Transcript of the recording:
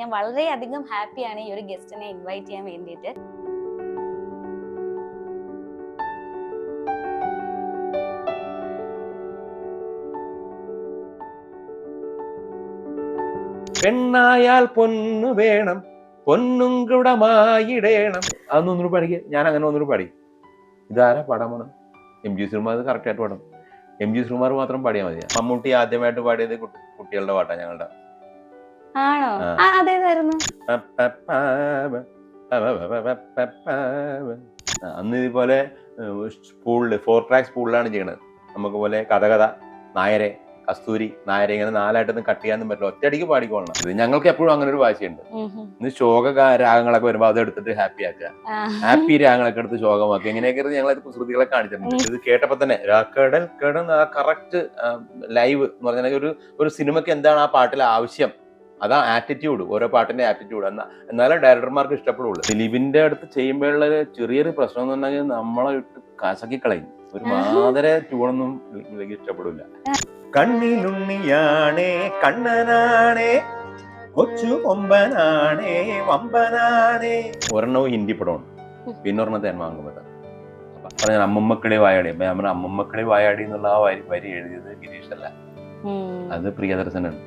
ഞാൻ വളരെയധികം ഹാപ്പിയാണ് ഈ ഒരു ഗസ്റ്റിനെ ഇൻവൈറ്റ് ചെയ്യാൻ വേണ്ടിയിട്ട്. പെണ്ണായാൽ പൊന്നു വേണം, പൊന്നും കുടമായിടേണം. അതൊന്നൊന്നു പഠിക്കുക. ഞാൻ അങ്ങനെ ഒന്നൂടെ പഠിക്കും. ഇതാരാ പടമാണ്? MG ശ്രീകുമാർ കറക്റ്റ് ആയിട്ട് പാടും. MG ശ്രീകുമാർ മാത്രം പാടിയാൽ മതി. മമ്മൂട്ടി ആദ്യമായിട്ട് പാടിയത് കുട്ടികളുടെ പാട്ടാണ് ഞങ്ങളുടെ. ആണോ? അതേതായിരുന്നു? അന്ന് ഇതുപോലെ സ്പൂളില് 4 ട്രാക്ക് സ്പൂളിലാണ് ചെയ്യണത്. നമുക്ക് പോലെ കഥ നായരെ, കസ്തൂരി, നായരെ ഇങ്ങനെ 4ആയിട്ടൊന്നും കട്ട് ചെയ്യാനൊന്നും പറ്റില്ല. ഒറ്റയടിക്ക് പാടിക്കോളണം. ഇത് ഞങ്ങൾക്ക് എപ്പോഴും അങ്ങനെ ഒരു വാശിയുണ്ട്. ഇന്ന് ശോക രാഗങ്ങളൊക്കെ വരുമ്പോ അത് എടുത്തിട്ട് ഹാപ്പി ആക്കുക, ഹാപ്പി രാഗങ്ങളൊക്കെ എടുത്ത് ശോകമാക്കുക. ഇങ്ങനെയൊക്കെ ഞങ്ങൾ കുസൃതികളെ കാണിച്ചിട്ടുണ്ട്. ഇത് കേട്ടപ്പോ തന്നെ കടൽ കടന്ന് ആ കറക്റ്റ് ലൈവ് എന്ന് പറഞ്ഞാൽ ഒരു സിനിമയ്ക്ക് എന്താണ് ആ പാട്ടിലെ ആവശ്യം, അതാ ആറ്റിറ്റ്യൂഡ്, ഓരോ പാട്ടിന്റെ ആറ്റിറ്റ്യൂഡ്. എന്നാലേ ഡയറക്ടർമാർക്ക് ഇഷ്ടപ്പെടുള്ളൂ. ദിലീപിന്റെ അടുത്ത് ചെയ്യുമ്പോഴുള്ള ചെറിയൊരു പ്രശ്നം എന്ന് പറഞ്ഞാൽ നമ്മളെ ഇട്ട് കസക്കി കളയും. ഒരു മാതര ട്യൂണൊന്നും ഇഷ്ടപ്പെടില്ല. കണ്ണിലുണ്ണിയാണേ കണ്ണനാണേ, കൊച്ചു കൊമ്പനാണേ വമ്പനാണേ. ഒരെണ്ണവും ഹിന്ദി പടമാണ്, പിന്നെ ഒരെണ്ണം തേന്മാങ്കുമ്പത്താണ്. അപ്പൊ ഞാൻ അമ്മമ്മക്കളെ വായാടി. അപ്പൊ ഞാൻ അമ്മമ്മക്കളെ വായാടി എന്നുള്ള ആ വരി എഴുതിയത് ഗിരീഷ് അല്ല, അത് പ്രിയദർശനാണ്.